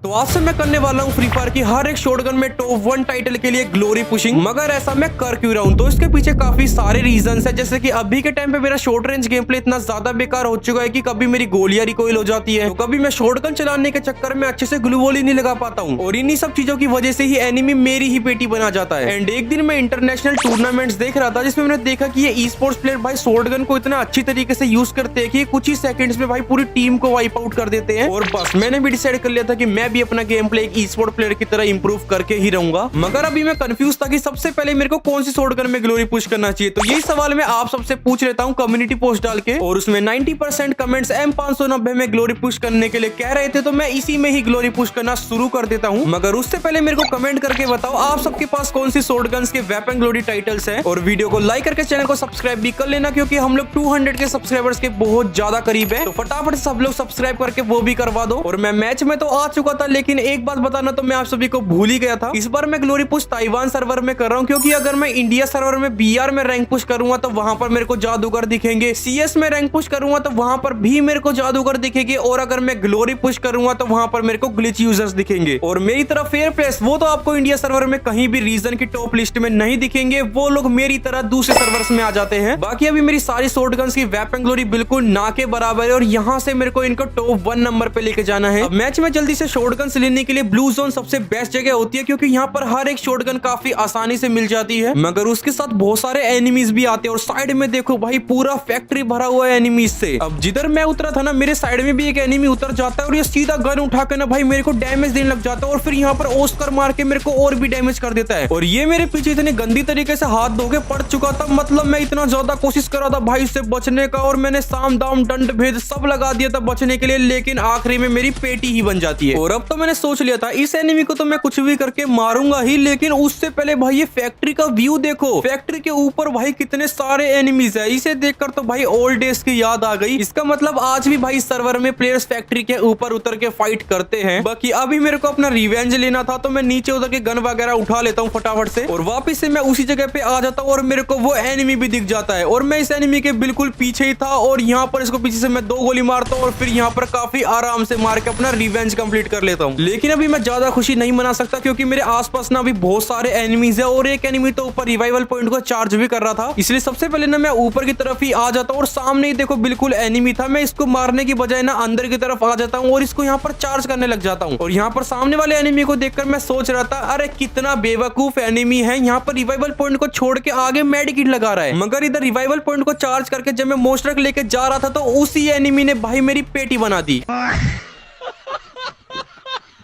तो आज से मैं करने वाला हूँ फ्री फायर की हर एक शॉटगन में टॉप 1 टाइटल के लिए ग्लोरी पुशिंग। मगर ऐसा मैं कर क्यों रहा हूँ, तो इसके पीछे काफी सारे रीजंस है। जैसे कि अभी के टाइम पे मेरा शॉर्ट रेंज गेम प्ले इतना ज्यादा बेकार हो चुका है कि कभी मेरी गोलियां रिकॉइल हो जाती है, तो कभी मैं शॉटगन चलाने के चक्कर में अच्छे से ग्लू वॉल ही नहीं लगा पाता हूँ, और इन्हीं सब चीजों की वजह से ही एनिमी मेरी ही पेटी बना जाता है। एंड एक दिन मैं इंटरनेशनल टूर्नामेंट्स देख रहा था, जिसमें मैंने देखा कि ये ई स्पोर्ट्स प्लेयर भाई शॉटगन को इतना अच्छी तरीके से यूज करते हैं कि कुछ ही सेकंड्स में भाई पूरी टीम को वाइप आउट कर देते हैं। और बस मैंने भी डिसाइड कर लिया था कि मैं भी अपना गेम प्ले ई स्पोर्ट प्लेयर की तरह इंप्रूव करके ही रहूंगा। मगर अभी मैं कंफ्यूज था कि सबसे पहले मेरे को कौन सी शॉटगन में ग्लोरी पुश करना चाहिए। तो यही सवाल मैं आप सबसे पूछ लेता हूँ कम्युनिटी पोस्ट डाल के, और उसमें 90% कमेंट्स M590 में ग्लोरी पुश करने के लिए कह रहे थे, तो मैं इसी में ही ग्लोरी पुश करना शुरू कर देता हूँ। मगर उससे पहले मेरे को कमेंट करके बताओ आप सबके पास कौन सी शॉटगन्स के वेपन ग्लोरी टाइटल्स हैं, और वीडियो को लाइक करके चैनल को सब्सक्राइब भी कर लेना, क्योंकि हम लोग 200 के सब्सक्राइबर्स के बहुत ज्यादा करीब है। तो फटाफट सब लोग सब्सक्राइब करके वो भी करवा दो। और मैं मैच में तो आ चुका था, लेकिन एक बात बताना तो मैं आप सभी को भूल ही गया था, इस बार मैं ग्लोरी पुश ताइवान सर्वर में कर रहा हूँ, क्योंकि अगर मैं इंडिया सर्वर में BR में रैंक पुश करूंगा तो वहां पर मेरे को जादूगर दिखेंगे, CS में रैंक पुश करूंगा तो वहां पर भी मेरे को जादूगर दिखेंगे, और अगर मैं ग्लोरी पुश करूंगा तो वहां पर मेरे को ग्लिच यूजर्स दिखेंगे। और मेरी तरफ फेयर प्लेस वो तो आपको इंडिया सर्वर में कहीं भी रीजन की टॉप लिस्ट में नहीं दिखेंगे, वो लोग मेरी तरह दूसरे सर्वर्स में आ जाते हैं। बाकी अभी मेरी सारी शॉटगन्स की वेपन ग्लोरी बिल्कुल ना के बराबर है, और यहाँ से मेरे को इनको टॉप 1 नंबर पे लेके जाना है। अब मैच में जल्दी से शॉटगन्स लेने के लिए ब्लू जोन सबसे बेस्ट जगह होती है, क्योंकि यहाँ पर हर एक शॉटगन काफी आसानी से मिल जाती है। मगर उसके साथ बहुत सारे एनिमीज भी आते हैं, और साइड में देखो भाई पूरा फैक्ट्री भरा हुआ है एनिमीज से। अब जिधर मैं उतरा था ना, मेरे साइड में भी एक एनिमी उतर जाता है, और ये सीधा गन उठा के ना भाई मेरे को डैमेज देने लग जाता है, और फिर यहाँ पर ओस्कर मार के मेरे को और भी डैमेज कर देता है। और ये मेरे पीछे इतनी गंदी तरीके से हाथ धोके पड़ चुका था, मतलब मैं इतना ज्यादा कोशिश कर रहा था भाई उससे बचने का, और मैंने साम दाम दंड भेद सब लगा दिया था बचने के लिए, लेकिन आखिरी में मेरी पेटी ही बन जाती है। और अब तो मैंने सोच लिया था इस एनिमी को तो मैं कुछ भी करके मारूंगा ही, लेकिन उससे पहले भाई ये फैक्ट्री का व्यू देखो, फैक्ट्री के ऊपर भाई कितने सारे एनिमीज है। इसे देखकर तो भाई ओल्ड डेज की याद आ गई। इसका मतलब आज भी भाई सर्वर में प्लेयर्स फैक्ट्री के ऊपर उतर के फाइट करते हैं। बाकी अभी मेरे को अपना रिवेंज लेना था, तो मैं नीचे उतर के गन वगैरह उठा लेता हूँ फटाफट से, और वापस से मैं उसी जगह पे आ जाता हूँ, और मेरे को वो एनिमी भी दिख जाता है, और मैं इस एनिमी के बिल्कुल पीछे ही था, और यहाँ पर इसको पीछे से मैं 2 गोली मारता हूँ, और फिर यहाँ पर काफी आराम से मार के अपना रिवेंज कंप्लीट कर लेता हूँ। लेकिन अभी मैं ज्यादा खुशी नहीं मना सकता, क्योंकि मेरे आसपास ना अभी बहुत सारे एनिमीज है, और एक एनिमी तो ऊपर रिवाइवल पॉइंट को चार्ज भी कर रहा था। इसलिए सबसे पहले ना मैं ऊपर की तरफ ही आ जाता हूँ, और सामने ही देखो बिल्कुल एनिमी था। मैं इसको मारने की बजाय ना अंदर की तरफ आ जाता हूँ, और इसको यहाँ पर चार्ज करने लग जाता हूँ। और यहाँ पर सामने वाले एनिमी को देखकर मैं सोच रहा था, अरे कितना बेवकूफ एनिमी है, यहाँ पर रिवाइवल पॉइंट को छोड़ के आगे मेड किट लगा रहा है। मगर इधर रिवाइवल पॉइंट को चार्ज करके जब मैं मोस्टर लेके जा रहा था, तो उसी एनिमी ने भाई मेरी पेटी बना दी।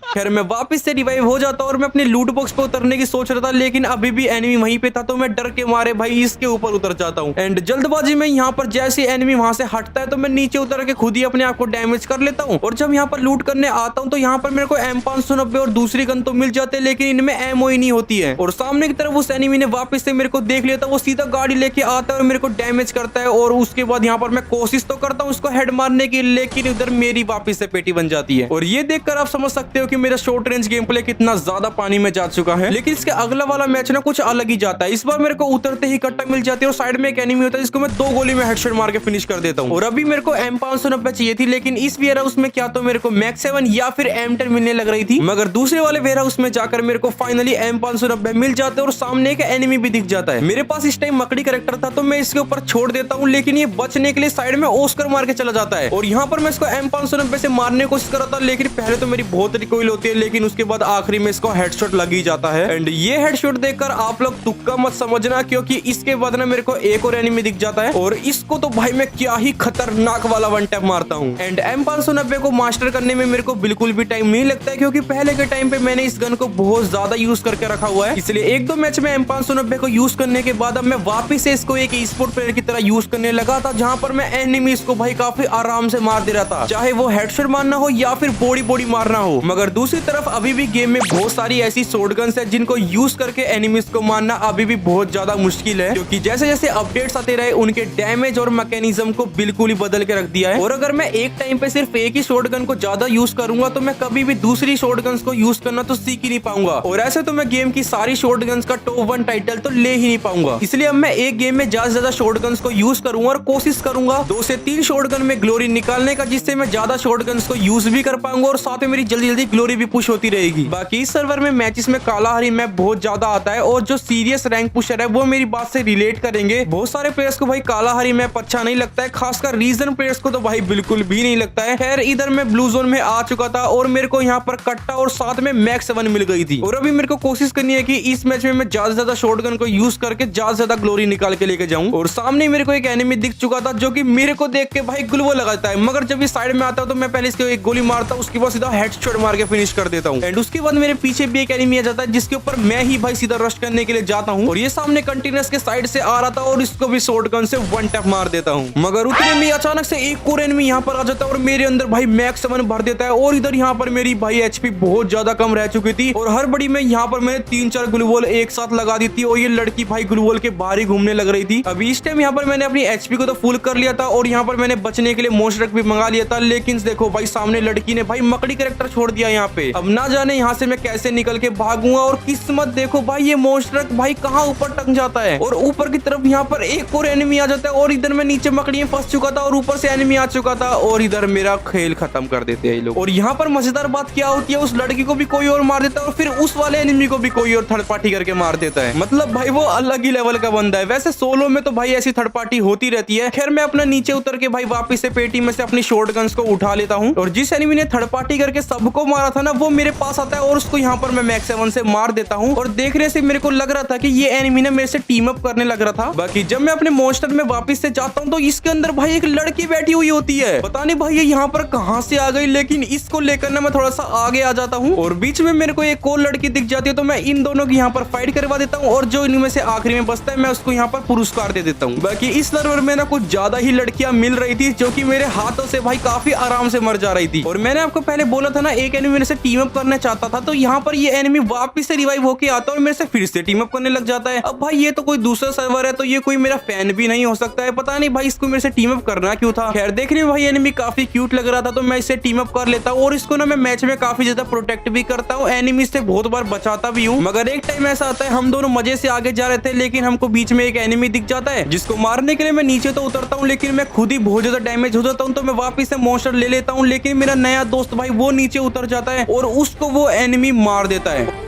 खैर मैं वापस से रिवाइव हो जाता और मैं अपने लूट बॉक्स पे उतरने की सोच रहा था, लेकिन अभी भी एनिमी वहीं पे था, तो मैं डर के मारे भाई इसके ऊपर उतर जाता हूँ। एंड जल्दबाजी में यहाँ पर जैसे एनिमी वहां से हटता है, तो मैं नीचे उतर के खुद ही अपने आप को डैमेज कर लेता हूँ। और जब यहाँ पर लूट करने आता हूँ, तो यहाँ पर मेरे को M590 और दूसरी गन तो मिल जाते हैं, लेकिन इनमें एमओ ही नहीं होती है। और सामने की तरफ उस एनिमी ने वापस से मेरे को देख लिया था, वो सीधा गाड़ी लेके आता है और मेरे को डैमेज करता है। और उसके बाद यहाँ पर मैं कोशिश तो करता हूँ उसको हेड मारने की, लेकिन उधर मेरी वापस से पेटी बन जाती है। और ये देखकर आप समझ सकते हो कि मेरा शॉर्ट रेंज गेम प्ले कितना ज्यादा पानी में जा चुका है। लेकिन इसके अगला वाला मैच ना कुछ अलग ही जाता है। इस बार मेरे को उतरते ही कट्टा मिल जाती है, और साइड में एक एनिमी होता है जिसको मैं 2 गोली में हेडशॉट मार के फिनिश कर देता हूँ। और अभी मेरे को M590 चाहिए थी, लेकिन इस वेयर हाउस में क्या तो मेरे को मैक्स 7 या फिर M10 मिलने लग रही थी। मगर दूसरे वाले वेयर हाउस में जाकर मेरे को फाइनली M590 मिल जाते हैं, और सामने एक एनिमी भी दिख जाता है। मेरे पास इस टाइम मकड़ी कैरेक्टर था, तो मैं इसके ऊपर छोड़ देता हूँ, लेकिन ये बचने के लिए साइड में ओस्कर मार के चला जाता है। और यहाँ पर मैं इसको M590 से मारने की कोशिश कर रहा था, लेकिन पहले तो मेरी बहुत रिकॉइल होती है, लेकिन उसके बाद आखिरी में इसको हेडशॉट लग ही जाता है। एंड ये हेडशॉट देखकर आप लोग तुक्का मत समझना, क्योंकि इसके बाद ना मेरे को एक और एनिमी दिख जाता है, और इसको तो भाई मैं क्या ही खतरनाक वाला वन टैप मारता हूँ। एंड M590 को मास्टर करने में मेरे को बिल्कुल भी टाइम नहीं लगता है, क्योंकि पहले के टाइम पे मैंने इस गन को बहुत ज्यादा यूज करके रखा हुआ है। इसलिए 1-2 मैच में M590 को यूज करने के बाद अब मैं वापिस से इसको एक स्पोर्ट प्लेयर की तरह यूज करने लगा था, जहां पर मैं एनिमीज को भाई काफी आराम से मार दे रहा था, चाहे वो हेडशॉट मारना हो या फिर बॉडी मारना हो। मगर दूसरी तरफ अभी भी गेम में बहुत सारी ऐसी शॉटगन्स है जिनको यूज करके एनिमीज को मारना अभी भी बहुत ज्यादा मुश्किल है, क्योंकि जैसे जैसे अपडेट्स आते रहे उनके डैमेज और मैकेनिज्म को बिल्कुल ही बदल के रख दिया है। और अगर मैं एक टाइम पे सिर्फ एक ही शॉटगन को ज्यादा यूज करूंगा, तो मैं कभी भी दूसरी शॉटगन्स को यूज करना तो सीख ही नहीं पाऊंगा, और ऐसे तो मैं गेम की सारी शॉटगन्स का टॉप 1 टाइटल तो ले ही नहीं पाऊंगा। इसलिए अब मैं एक गेम में ज्यादा से ज्यादा शॉटगन्स को यूज करूंगा, और कोशिश करूंगा 2 से 3 शॉटगन में ग्लोरी निकालने का, जिससे मैं ज्यादा शॉटगन्स को यूज भी कर पाऊंगा, और साथ में मेरी जल्दी जल्दी ग्लोरी ग्लोरी भी पुश होती रहेगी। बाकी इस सर्वर में मैचेस में कालाहारी मैप बहुत ज्यादा आता है और जो सीरियस रैंक पुशर है वो मेरी बात से रिलेट करेंगे। बहुत सारे प्लेयर्स को भाई कालाहारी मैप अच्छा नहीं लगता है, खासकर रीजन प्लेयर्स को तो भाई बिल्कुल भी नहीं लगता है। खैर इधर मैं ब्लू जोन में आ चुका था और मेरे को यहाँ पर कट्टा और साथ में मैक्स 7 मिल गई थी। और अभी मेरे को कोशिश करनी है कि इस मैच में मैं ज्यादा से ज्यादा शॉटगन को यूज करके ज्यादा से ज्यादा ग्लोरी निकाल के लेके जाऊं। और सामने मेरे को एक एनिमी दिख चुका था जो कि मेरे को देख के भाई ग्लूवो लगाता है, मगर जब इस साइड में आता है तो मैं पहले इसको एक गोली मारता हूं, उसके बाद सीधा हेडशॉट मार के फिनिश कर देता हूं। एंड उसके बाद मेरे पीछे भी एक एनिमी आ जाता है जिसके ऊपर मैं ही भाई सीधा रश करने के लिए जाता हूं। और ये सामने कंटेनर्स के साइड से आ रहा था और इसको भी शॉटगन से वन टैप मार देता हूं। मगर उतने में अचानक से एक और एनिमी यहाँ पर आ जाता है और मेरे अंदर भाई मैक्स 7 भर देता है। और इधर यहाँ पर मेरी भाई एचपी बहुत ज्यादा कम रह चुकी थी और हर बड़ी में यहाँ पर मैंने 3-4 ग्लूवॉल एक साथ लगा दी थी और ये लड़की भाई ग्लूवॉल के बाहर ही घूमने लग रही थी। अभी इस टाइम यहाँ पर मैंने अपनी एचपी को तो फुल कर लिया था और यहाँ पर मैंने बचने के लिए मोशरक भी मंगा लिया था, लेकिन देखो भाई सामने लड़की ने भाई मकड़ी कैरेक्टर छोड़ दिया यहाँ पे। अब ना जाने यहाँ से मैं कैसे निकल के भागूंगा और किस्मत देखो भाई ये मोशरक भाई कहाँ ऊपर टंग जाता है और ऊपर की तरफ यहाँ पर एक और एनिमी आ जाता है और इधर मैं नीचे मकड़ी में फंस चुका था और ऊपर से एनिमी आ चुका था और इधर मेरा खेल खत्म कर देते हैं ये लोग। और यहाँ पर मजेदार बात क्या होती है, उस लड़की को भी कोई और मार देता है और फिर उस वाले एनिमी को भी कोई और थर्ड पार्टी करके मार देता है। मतलब भाई वो अलग ही लेवल का बंदा है। वैसे सोलो में तो भाई ऐसी थर्ड पार्टी होती रहती है। खैर मैं अपना नीचे उतर के भाई वापस से पेटी में से अपनी शॉटगन्स को उठा लेता हूँ और जिस एनिमी ने थर्ड पार्टी करके सबको मारा था ना वो मेरे पास आता है और उसको यहाँ पर मैं मैक्स 7 से मार देता हूँ। और देखने से मेरे को लग रहा था कि ये एनिमी ने मेरे से टीम अप करने लग रहा था। बाकी जब मैं अपने मॉन्स्टर में वापस से जाता हूँ तो इसके अंदर भाई एक लड़की बैठी हुई होती है, पता नहीं भाई ये यहाँ पर कहाँ से आ गई, लेकिन इसको लेकर ना मैं थोड़ा सा आगे आ जाता हूँ और बीच में मेरे को एक और लड़की दिख जाती है तो मैं इन दोनों की यहाँ पर फाइट करवा देता हूँ और जो इनमें से आखिरी में बचता है मैं उसको यहाँ पर पुरस्कार दे देता हूँ। बाकी इस सर्वर में ना कुछ ज्यादा ही लड़कियां मिल रही थी जो कि मेरे हाथों से भाई काफी आराम से मर जा रही थी। और मैंने आपको पहले बोला था ना एक एनिमी मेरे से टीम अप करना चाहता था, तो यहाँ पर ये एनिमी वापस से रिवाइव होके आता है और मेरे से फिर से टीम अप करने लग जाता है। अब भाई ये तो कोई दूसरा सर्वर है तो ये कोई मेरा फैन भी नहीं हो सकता है, पता नहीं भाई इसको मेरे से टीम अप करना क्यों था। खैर देखने में भाई एनिमी काफी क्यूट लग रहा था तो मैं इसे टीम अप कर लेता हूँ और इसको ना मैं मैच में काफी ज्यादा प्रोटेक्ट भी करता हूँ, एनिमी से बहुत बार बचाता भी हूँ। मगर एक टाइम ऐसा आता है हम दोनों मजे से आगे जा रहे थे लेकिन हमको बीच में एक एनिमी दिख जाता है जिसको मारने के लिए मैं नीचे तो उतरता हूँ लेकिन मैं खुद ही बहुत ज्यादा डैमेज हो जाता हूँ तो मैं वापस से मॉन्स्टर ले लेता हूँ, लेकिन मेरा नया दोस्त भाई वो नीचे उतर जाता है और उसको वो एनिमी मार देता है।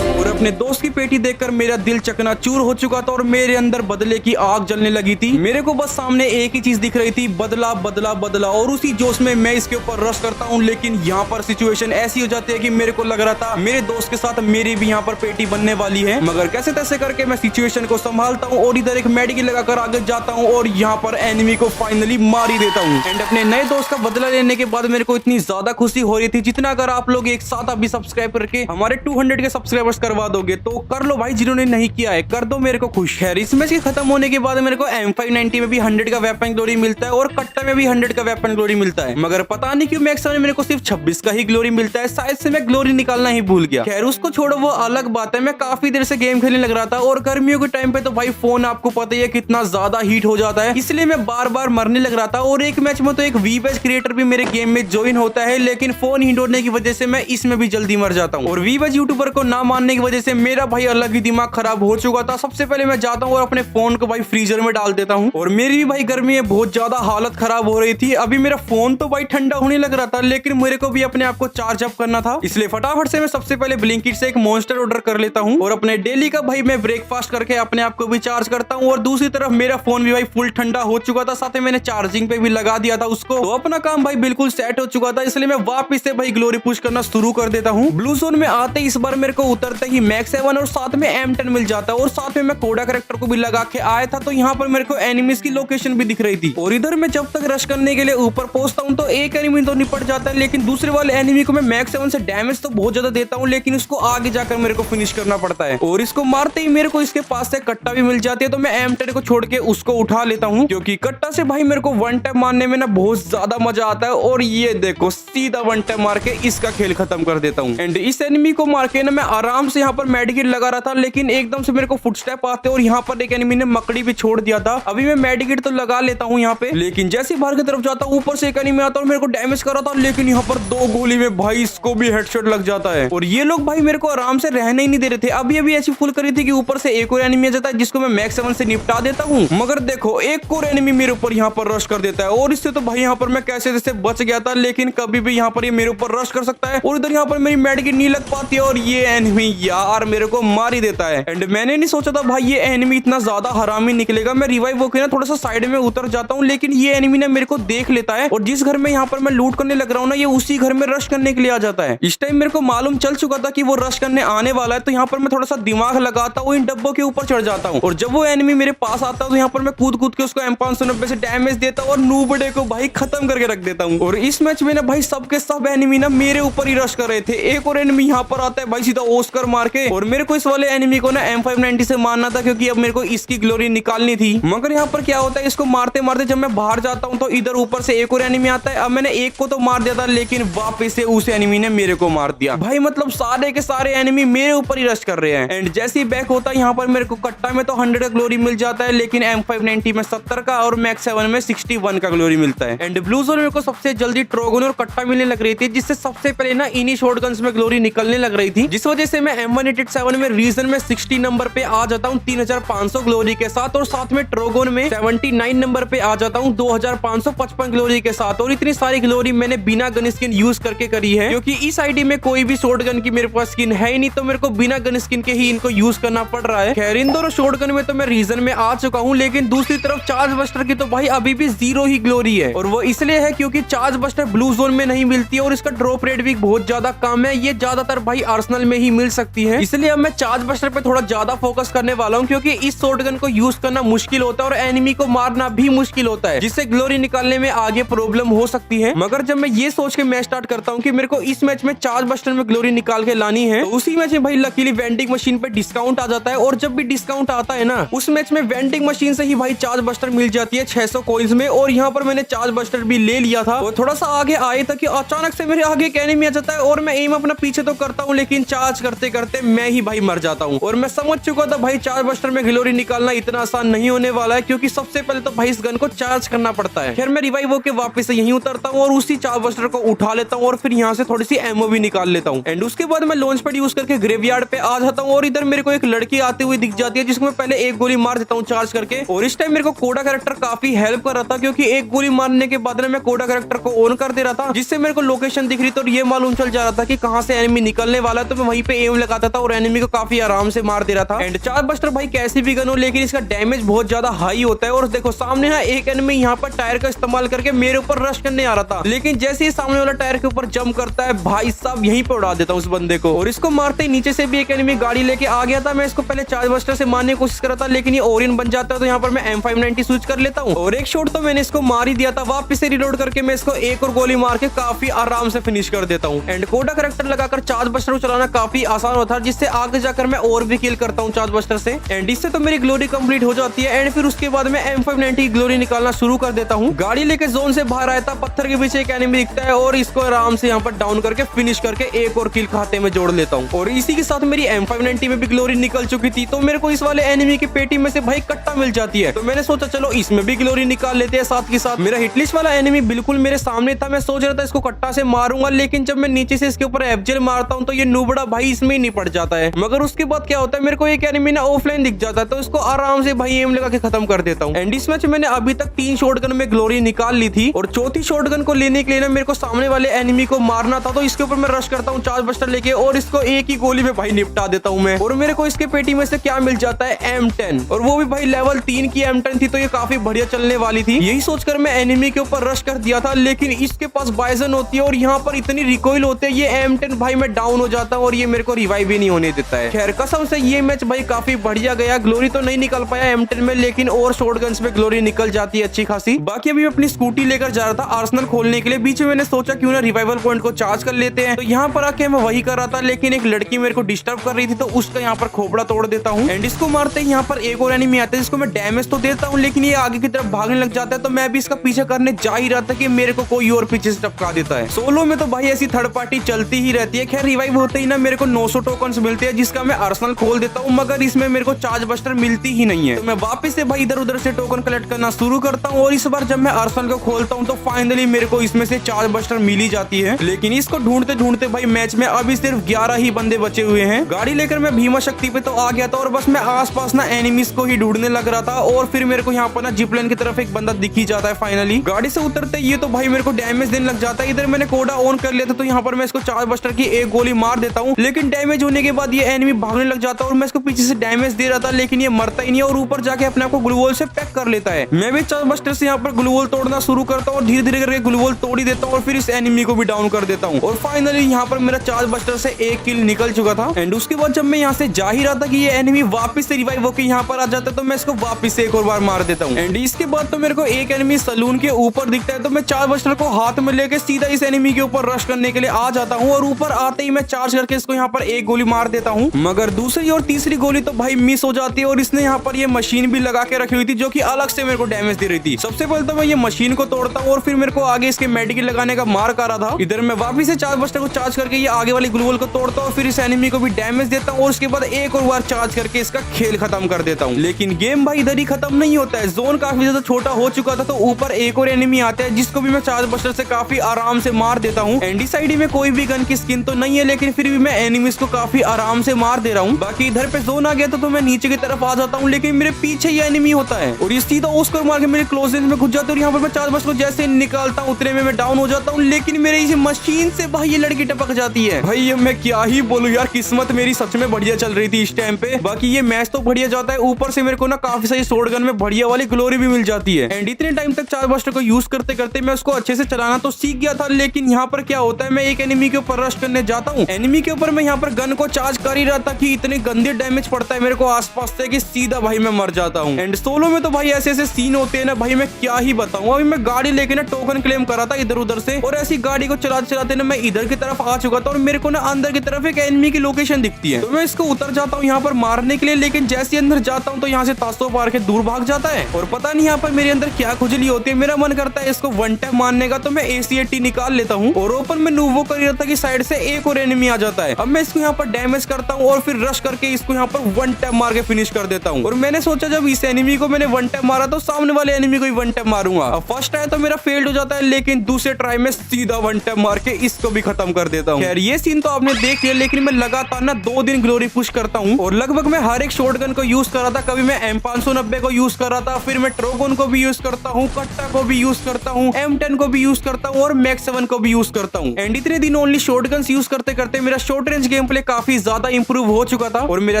अपने दोस्त की पेटी देखकर मेरा दिल चकनाचूर हो चुका था और मेरे अंदर बदले की आग जलने लगी थी। मेरे को बस सामने एक ही चीज दिख रही थी, बदला बदला बदला, और उसी जोश में मैं इसके ऊपर रश करता हूँ। लेकिन यहाँ पर सिचुएशन ऐसी हो जाती है कि मेरे को लग रहा था मेरे दोस्त के साथ मेरी भी यहाँ पर पेटी बनने वाली है, मगर कैसे तैसे करके मैं सिचुएशन को संभालता हूँ और इधर एक मेडिकेट लगाकर आगे जाता हूँ और यहाँ पर एनिमी को फाइनली मार ही देता हूँ। एंड अपने नए दोस्त का बदला लेने के बाद मेरे को इतनी ज्यादा खुशी हो रही थी जितना अगर आप लोग एक साथ अभी सब्सक्राइब करके हमारे 200 के सब्सक्राइबर्स करवा दोगे तो कर लो भाई, जिन्होंने नहीं किया है कर दो, मेरे को खुश है। इस मैच के खत्म होने के बाद मेरे को M590 में भी 100 का वेपन ग्लोरी मिलता है और कट्टा में भी 100 का वेपन ग्लोरी मिलता है, मगर पता नहीं क्यों मैक्स में मेरे को सिर्फ 26 का ही ग्लोरी मिलता है। शायद से मैं ग्लोरी निकालना ही भूल गया। खैर उसको छोड़ो, वो अलग बात है। मैं काफी देर से गेम खेलने लग रहा था और गर्मियों के टाइम पे तो भाई फोन आपको पता ही है कितना ज्यादा हीट हो जाता है, इसलिए मैं बार बार मरने लग रहा था। और एक मैच में तो एक वीबैच क्रिएटर भी मेरे गेम में ज्वाइन होता है, लेकिन फोन हीट होने की वजह से मैं इसमें भी जल्दी मर जाता हूँ। और वीबैच यूट्यूबर को ना मानने की वजह से मेरा भाई अलग ही दिमाग खराब हो चुका था। सबसे पहले मैं जाता हूँ और अपने फोन को भाई फ्रीजर में डाल देता हूँ और मेरी भी भाई गर्मी में बहुत ज्यादा हालत खराब हो रही थी। अभी मेरा फोन तो भाई ठंडा होने लग रहा था, लेकिन मेरे को भी अपने आप को चार्ज अप करना था, इसलिए फटाफट से मैं सबसे पहले ब्लिंकिट से एक मॉन्स्टर ऑर्डर कर लेता हूँ और अपने डेली का भाई मैं ब्रेकफास्ट करके अपने आप को भी चार्ज करता हूँ। और दूसरी तरफ मेरा फोन भी भाई फुल ठंडा हो चुका था, साथ में मैंने चार्जिंग पे भी लगा दिया था उसको, तो अपना काम भाई बिल्कुल सेट हो चुका था। इसलिए मैं वापस से भाई ग्लोरी पुश करना शुरू कर देता हूँ। ब्लू जोन में आते इस बार मेरे को उतरते ही मैक्स 7 और साथ में M10 मिल जाता है और साथ में मैं कोडा कैरेक्टर को भी लगा के आया था, तो यहाँ पर मेरे को एनिमीज की लोकेशन भी दिख रही थी। और इधर मैं जब तक रश करने के लिए ऊपर पहुंचता हूँ तो एक एनिमी तो निपट जाता है, लेकिन दूसरे वाले एनिमी को मैं मैक्स 7 से डैमेज तो बहुत ज्यादा देता हूँ, लेकिन उसको आगे जाकर मेरे को फिनिश करना पड़ता है। और इसको मारते ही मेरे को इसके पास से कट्टा भी मिल जाती है, तो मैं M10 को छोड़ के उसको उठा लेता हूँ, क्योंकि कट्टा से भाई मेरे को वन टैप मारने में ना बहुत ज्यादा मजा आता है। और ये देखो सीधा वन टैप मार के इसका खेल खत्म कर देता हूँ। एंड इस एनिमी को मार के ना मैं आराम से यहाँ पर मेडिकेट लगा रहा था, लेकिन एकदम से मेरे को फुटस्टेप आते और यहाँ पर एक एनिमी ने मकड़ी भी छोड़ दिया था। अभी मैं मेडिकेट तो लगा लेता हूँ यहाँ पे, लेकिन जैसे बाहर की तरफ जाता हूँ ऊपर से एक एनिमी आता और मेरे को डैमेज कर रहा था, लेकिन यहाँ पर 2 गोली में भाई इसको भी हेडशॉट लग जाता है। और ये लोग भाई मेरे को आराम से रहने ही नहीं दे रहे थे। अभी अभी ऐसी फुल करी थी कि ऊपर से एक और एनिमी आ जाता है जिसको मैं मैक्स 7 से निपटा देता हूँ, मगर देखो एक और एनिमी मेरे ऊपर यहाँ पर रश कर देता है और इससे तो भाई यहाँ पर मैं कैसे जैसे बच गया था, लेकिन कभी भी यहाँ पर ये मेरे ऊपर रश कर सकता है। और इधर यहाँ पर मेरी मेडिकेट नहीं लग पाती है और ये एनिमी यार मेरे को मार ही देता है। एंड मैंने नहीं सोचा था भाई ये एनिमी इतना ज्यादा हरामी निकलेगा। मैं रिवाइव होकर ना थोड़ा सा साइड में उतर जाता हूँ, लेकिन ये एनिमी ना मेरे को देख लेता है और जिस घर में यहाँ पर मैं लूट करने लग रहा हूँ ना, ये उसी घर में रश करने के लिए आ जाता है। इस टाइम मेरे को मालूम चल चुका था कि वो रश करने आने वाला है, तो यहाँ पर मैं थोड़ा सा दिमाग लगाता हूँ, इन डब्बों के ऊपर चढ़ जाता हूँ और जब वो एनिमी मेरे पास आता है तो यहाँ पर मैं कूद कूद के उसको M590 से डैमेज देता हूँ और नूबड़े को भाई खत्म करके रख देता हूँ। और इस मैच में ना भाई सबके सब एनिमी ना मेरे ऊपर ही रश कर रहे थे। एक और एनिमी यहाँ पर आता है भाई सीधा ओस्कर मार के, और मेरे को इस वाले एनिमी को ना M590 से मारना था क्योंकि अब मेरे को इसकी ग्लोरी निकालनी थी। मगर यहाँ पर क्या होता है, इसको मारते मारते जब मैं बाहर जाता हूँ तो इधर ऊपर से एक और एनिमी आता है। अब मैंने एक को तो मार दिया था, लेकिन वापस से उस एनिमी ने मेरे को मार दिया भाई। मतलब सारे के सारे एनिमी मेरे ऊपर ही रश कर रहे हैं। एंड जैसे ही बैक होता है यहाँ पर मेरे को कट्टा में तो 100 का ग्लोरी मिल जाता है, लेकिन M590 में 70 का और मैक्स 7 में 61 का ग्लोरी मिलता है। एंड ब्लू जोन मेरे को सबसे जल्दी ट्रोगन और कट्टा मिलने लग रही थी, जिससे सबसे पहले ना इन्हीं शॉटगन्स में ग्लोरी निकलने लग रही थी, जिस वजह से मैं M187 में रीजन में 60 नंबर पे आ जाता हूँ 3500 ग्लोरी के साथ, और साथ में ट्रोगन में 79 नंबर पे आ जाता हूँ 2555 ग्लोरी के साथ। और इतनी सारी ग्लोरी मैंने बिना गन स्किन यूज करके करी है, क्योंकि इस आईडी में कोई भी शॉटगन की मेरे पास स्किन है ही नहीं, तो मेरे को बिना गन स्किन के ही इनको यूज करना पड़ रहा है। खैर इन दोनों शॉटगन में तो मैं रीजन में आ चुका हूँ, लेकिन दूसरी तरफ चार्ज बस्टर की तो भाई अभी भी 0 ही ग्लोरी है, और वो इसलिए है क्योंकि चार्ज बस्टर ब्लू जोन में नहीं मिलती है और इसका ड्रॉप रेट भी बहुत ज्यादा कम है। ये ज्यादातर भाई आर्सेनल में ही मिल सकती है, इसलिए अब मैं चार्ज बस्टर पे थोड़ा ज्यादा फोकस करने वाला हूँ, क्योंकि इस शॉटगन को यूज करना मुश्किल होता है और एनिमी को मारना भी मुश्किल होता है, जिससे ग्लोरी निकालने में आगे प्रॉब्लम हो सकती है। मगर जब मैं ये सोच के मैच स्टार्ट करता हूँ कि मेरे को इस मैच में चार्ज बस्टर में ग्लोरी निकाल के लानी है, तो उसी मैच में भाई लकीली वेंडिंग मशीन पे डिस्काउंट आ जाता है, और जब भी डिस्काउंट आता है ना उस मैच में वेंडिंग मशीन से ही भाई चार्ज बस्टर मिल जाती है 600 कॉइंस में। और यहाँ पर मैंने चार्ज बस्टर भी ले लिया था और थोड़ा सा आगे आए था कि अचानक से मेरे आगे एक एनिमी आ जाता है, और मैं एम अपना पीछे तो करता हूँ, लेकिन चार्ज करते करते मैं ही भाई मर जाता हूँ। और मैं समझ चुका था भाई चार्ज बस्टर में ग्लोरी निकालना इतना आसान नहीं होने वाला है, क्योंकि सबसे पहले तो भाई इस गन को चार्ज करना पड़ता है। फिर मैं रिवाइव होकर वापस से यहीं उतरता हूँ और उसी चार्ज बस्टर को उठा लेता हूँ और फिर यहाँ से थोड़ी सी एमओ भी निकाल लेता हूँ। एंड उसके बाद मैं लॉन्च पैड यूज करके ग्रेवयार्ड पे आ जाता हूँ, और इधर मेरे को एक लड़की आती हुई दिख जाती है, जिसको मैं पहले एक गोली मार देता हूँ चार्ज करके। और इस टाइम मेरे को कोडा कैरेक्टर काफी हेल्प कर रहा था, क्योंकि एक गोली मारने के बाद मैं कोडा कैरेक्टर को ऑन कर दे रहा था, जिससे मेरे को लोकेशन दिख रही थी और ये मालूम चल जा रहा था कि कहाँ से एनिमी निकलने वाला है। तो मैं वहीं पे एम लगाता था और एनिमी को काफी आराम से मार दे रहा था। एंड चार्ज बस्टर भाई कैसी भी गन हो, लेकिन इसका डैमेज बहुत ज्यादा हाई होता है। और देखो सामने ना एक एनिमी यहाँ पर टायर का इस्तेमाल करके मेरे ऊपर रश करने आ रहा था, लेकिन जैसे ही सामने वाला टायर के ऊपर जंप करता है भाई साहब यहीं पे उड़ा देता हूँ उस बंदे को। और इसको मारते ही नीचे से भी एक एनिमी गाड़ी लेके आ गया था। मैं इसको पहले चार्ज बस्टर से मारने की कोशिश कर रहा था, लेकिन ये ओरियन बन जाता है, तो यहाँ पर मैं M590 स्विच कर लेता हूँ और एक शॉट तो मैंने इसको मार ही दिया था। वापस से रिलोड करके मैं इसको एक और गोली मार के काफी आराम से फिनिश कर देता हूँ। एंड कोडा कैरेक्टर लगाकर चार्ज बस्टर को चलाना काफी आसान होता है, जिससे आगे जाकर मैं और भी किल करता हूँ चार्ज बस्टर से। एंड इससे तो मेरी ग्लोरी कंप्लीट हो जाती है। एंड फिर उसके बाद मैं M590 की ग्लोरी निकालना शुरू कर देता हूँ। गाड़ी लेके जोन से बाहर आया था, पत्थर के पीछे एक एनिमी दिखता है और इसको आराम से यहाँ पर डाउन करके फिनिश करके एक और किल खाते में जोड़ लेता हूँ। और इसी के साथ मेरी M590 में भी ग्लोरी निकल चुकी थी, तो मेरे को इस वाले एनिमी की पेटी में से भाई कट्टा मिल जाती है। तो मैंने सोचा चलो इसमें भी ग्लोरी निकाल लेते हैं साथ के साथ। मेरा हिटलिस्ट वाला एनिमी बिल्कुल मेरे सामने था, मैं सोच रहा था इसको कट्टा से मारूंगा, लेकिन जब मैं नीचे से इसके ऊपर एफजेल मारता हूँ तो ये नूबड़ा भाई इसमें ही निपट जाता है। मगर उसके बाद क्या होता है, मेरे को एक एनिमी ना ऑफलाइन दिख जाता है, तो इसको आराम से भाई एम लगा के खत्म कर देता हूँ। एंड इस मैच मैंने अभी तक 3 शॉटगन में ग्लोरी निकाल ली थी, और चौथी शॉटगन को लेने के लिए ना मेरे को सामने वाले एनिमी को मारना था, तो इसके ऊपर मैं रश करता हूँ चार्ज बस्टर लेके और इसको एक ही गोली में भाई निपटा देता हूँ मैं। और मेरे को इसके पेटी में से क्या मिल जाता है, M10, और वो भी भाई लेवल 3 की M10 थी, तो ये काफी बढ़िया चलने वाली थी। यही सोचकर मैं एनिमी के ऊपर रश कर दिया था, लेकिन इसके पास बाइजन होती है और यहाँ पर इतनी रिकॉइल होते हैं, ये M10 भाई मैं डाउन हो जाता हूँ और ये मेरे को रिवाइव भी नहीं होने देता है। खैर कसम से ये मैच भाई काफी बढ़िया गया। ग्लोरी तो नहीं निकल पाया M10 में, लेकिन और शॉटगन्स में ग्लोरी निकल जाती है अच्छी खासी। बाकी अभी मैं अपनी स्कूटी लेकर जा रहा था आर्सेनल खोलने के लिए। बीच में मैंने सोचा क्यों ना रिवाइवल पॉइंट को चार्ज कर लेते हैं, तो यहाँ पर आके मैं वही कर रहा था, लेकिन एक लड़की मेरे को डिस्टर्ब कर रही थी, तो उसका यहाँ पर खोपड़ा तोड़ देता हूँ। एंड इसको मारते ही यहाँ पर एक और एनिमी आता है, जिसको मैं डैमेज तो देता हूँ, लेकिन ये आगे की तरफ भागने लग जाता है। तो मैं भी इसका पीछे करने जा ही रहा था कि मेरे को कोई और पीछे से टपका देता है। सोलो में तो भाई ऐसी थर्ड पार्टी चलती ही रहती है। खैर रिवाइव होते ही ना मेरे को 900 टोकन मिलते हैं जिसका मैं आर्सेनल खोल देता हूँ, मगर इसमें मेरे को चार्ज बस्टर मिलती ही नहीं है। तो मैं वापस से भाई इधर उधर से टोकन कलेक्ट करना शुरू करता हूँ और इस बार जब मैं आर्सेनल को खोलता हूँ तो फाइनली मेरे को इसमें से चार्ज बस्टर मिल ही जाती है। लेकिन इसको ढूंढते ढूंढते भाई मैच में अभी सिर्फ 11 ही बंदे बचे हुए हैं। गाड़ी लेकर मैं भीमा शक्ति पे तो आ गया था और बस मैं आसपास ना एनिमीज को ही ढूंढने लग रहा था और फिर मेरे को यहाँ पर ना जिपलाइन की तरफ एक बंदा दिख ही जाता है। फाइनली गाड़ी से उतरते ये तो भाई मेरे को डैमेज देने लग जाता है। इधर मैंने कोडा ऑन कर लिया था तो यहाँ पर मैं इसको चार्ज बस्टर की एक गोली मार देता हूँ, लेकिन डैमेज होने के बाद ये एनिमी भागने लग जाता है और मैं इसको पीछे से डैमेज दे रहा था लेकिन ये मरता ही नहीं और ऊपर जाके अपने आप को ग्लूवॉल से पैक कर लेता है। मैं भी चार्ज बस्टर से यहाँ पर ग्लूवॉल तोड़ना शुरू करता हूँ और धीरे धीरे करके ग्लूवॉल तोड़ ही देता हूँ और फिर इस एनिमी को भी डाउन कर देता हूँ और फाइनली यहाँ पर मेरा चार्ज बस्टर से एक किल निकल चुका था। एंड उसके बाद जब मैं यहाँ से जा ही रहा था कि ये एनिमी वापस से रिवाइव होकर यहाँ पर आ जाता है तो मैं इसको वापस से एक और बार मार देता हूँ। एंड इसके बाद तो मेरे को एक एनिमी सलून के ऊपर दिखता है तो मैं चार्ज बस्टर को हाथ में लेके सीधा इस एनिमी के ऊपर रश करने के लिए आ जाता हूँ और ऊपर आते ही मैं चार्ज करके इसको यहाँ पर एक गोली मार देता हूँ, मगर दूसरी और तीसरी गोली तो भाई मिस हो जाती है और इसने यहाँ पर ये मशीन भी लगा के रखी हुई थी जो कि अलग से मेरे को डैमेज दे रही थी। सबसे पहले तो मैं ये मशीन को तोड़ता हूँ और फिर मेरे को आगे इसके मेडिकेट लगाने का मार्क आ रहा था। इधर मैं वापिस से चार्ज बस्टर को चार्ज करके ये आगे वाली ग्लूवॉल को तोड़ता हूँ, फिर इस एनिमी को भी डैमेज देता हूँ और उसके बाद एक और बार चार्ज करके इसका खेल खत्म कर देता हूँ। लेकिन गेम भाई इधर ही खत्म नहीं होता है, जोन काफी ज्यादा छोटा हो चुका था तो ऊपर एक और एनिमी आता है जिसको भी मैं चार्ज बस्टर से काफी आराम से मार देता हूँ। एनडीसाइडी में कोई भी गन की स्किन तो नहीं है लेकिन फिर भी मैं एनिमीज को काफी आराम से मार दे रहा हूँ। बाकी इधर पे जोन आ गया तो मैं नीचे की तरफ आ जाता हूँ लेकिन मेरे पीछे ये एनिमी होता है और ये सीधा उसको मार के मेरे क्लोज रेंज में घुस जाता है और यहाँ पर मैं चार्ज बस्टर को जैसे निकालता हूँ उतने में मैं डाउन हो जाता हूँ, लेकिन मेरे इस मशीन से भाई ये लड़की टपक जाती है। भाई ये मैं क्या ही बोलूं यार, किस्मत मेरी सच में बढ़िया चल रही थी इस टाइम पे। बाकी ये मैच तो बढ़िया जाता है, ऊपर से मेरे को ना काफी सारी शॉटगन में बढ़िया वाली ग्लोरी भी मिल जाती है। एंड इतने टाइम तक चार्ज बस्टर को यूज करते करते मैं उसको अच्छे से चलाना तो सीख गया था, लेकिन यहाँ पर क्या होता है मैं एक एनिमी के ऊपर रश करने जाता हूँ। एनिमी के ऊपर मैं यहाँ पर गन को चार्ज कर ही रहा था कि इतने गंदे डैमेज पड़ता है मेरे को आसपास से कि सीधा भाई मैं मर जाता हूँ। एंड सोलो में तो भाई ऐसे ऐसे सीन होते हैं ना भाई, मैं क्या ही बताऊँ। अभी मैं गाड़ी लेके ना टोकन क्लेम करा था इधर उधर से और ऐसी गाड़ी को चलाते चलाते ना मैं इधर की तरफ आ चुका था और मेरे को ना अंदर की तरफ एक एनिमी की लोकेशन दिखती है तो मैं इसको उतर जाता हूँ यहाँ पर मारने के लिए, लेकिन जैसे अंदर जाता हूँ तो यहाँ से तासो पार के दूर भाग जाता है और पता नहीं यहाँ पर मेरे अंदर क्या खुजली होती है। मेरा मन करता है इसको वन टैप मारने का तो मैं ACAT निकाल लेता हूँ और ओपन में नूवो कर रहा था कि साइड से एक और एनिमी आ जाता है। अब मैं इसको यहाँ पर डैमेज करता हूँ और फिर रश करके इसको यहाँ पर वन टैप मार के फिनिश कर देता हूँ। और मैंने सोचा जब इस एनिमी को मैंने वन टैप मारा तो सामने वाले एनिमी को भी वन टैप मारूंगा। अब फर्स्ट ट्राई तो मेरा फेल्ड हो जाता है, लेकिन दूसरे ट्राई में सीधा वन टैप मार के इसको भी खत्म कर देता हूँ। खैर ये सीन तो आपने देख लिया, लेकिन मैं लगातार ना 2 दिन ग्लोरी पुश करता हूँ और लगभग मैं हर एक शॉटगन को यूज कर रहा था। कभी मैं M590 को यूज कर रहा था, फिर मैं ट्रोगन को भी यूज करता हूँ, कट्टा को भी यूज करता हूँ, M10 को भी यूज करता हूँ और मैक्स 7 को भी यूज करता हूँ। एंड इतने दिन ओनली शॉटगन्स यूज करते करते मेरा शॉर्ट रेंज गेम प्ले काफी ज्यादा इंप्रूव हो चुका था और मेरा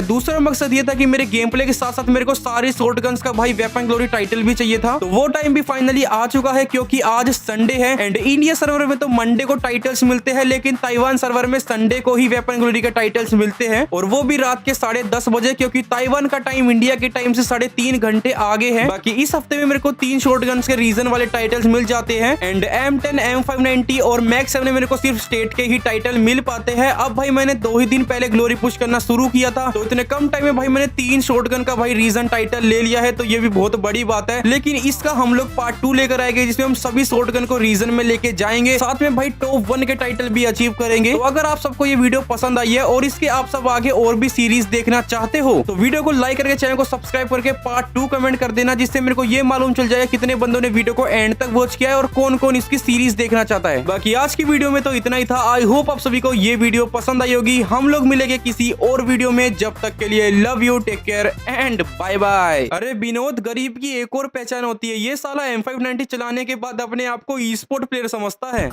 दूसरा मकसद ये था कि मेरे गेम प्ले के साथ साथ मेरे को सारी शॉटगन्स का भाई वेपन ग्लोरी टाइटल भी चाहिए था। तो वो टाइम भी फाइनली आ चुका है क्योंकि आज संडे है एंड इंडिया सर्वर में तो मंडे को टाइटल्स मिलते हैं, लेकिन ताइवान सर्वर में संडे को ही वेपन ग्लोरी के टाइटल्स मिलते हैं और वो भी रात के 10:30 बजे, क्योंकि ताइवान का टाइम इंडिया के टाइम से 3.5 घंटे आगे है। बाकी इस हफ्ते में मेरे को 3 शॉटगन्स के रीजन वाले टाइटल्स मिल जाते हैं एंड M10, M590 और मैक्स 7 में मेरे को सिर्फ स्टेट के ही टाइटल मिल पाते हैं। अब भाई मैंने 2 ही दिन पहले ग्लोरी पुश करना शुरू किया था तो इतने कम टाइम में भाई मैंने 3 शॉटगन का भाई रीजन टाइटल ले लिया है, तो ये भी बहुत बड़ी बात है। लेकिन इसका हम लोग पार्ट 2 लेकर आएंगे जिसमें हम सभी शॉटगन को रीजन में लेके जाएंगे, साथ में भाई टॉप 1 के टाइटल भी अचीव करेंगे। तो अगर आप सबको ये वीडियो पसंद आई है और इसके आप सब आगे और भी सीरीज देखना चाहते हो तो वीडियो को लाइक करके चैनल को सब्सक्राइब करके पार्ट 2 कमेंट कर देना, जिससे मेरे को ये मालूम चल जाएगा कितने बंदों ने वीडियो को एंड तक वॉच किया है और कौन कौन इसकी सीरीज देखना चाहता है। बाकी आज की वीडियो में तो इतना ही था। आई होप आप सभी को ये वीडियो पसंद आई होगी। हम लोग मिलेंगे किसी और वीडियो में, जब तक के लिए love you, take care and bye bye. अरे विनोद, गरीब की एक और पहचान होती है, ये साला M590 चलाने के बाद अपने आप को ई स्पोर्ट प्लेयर समझता है।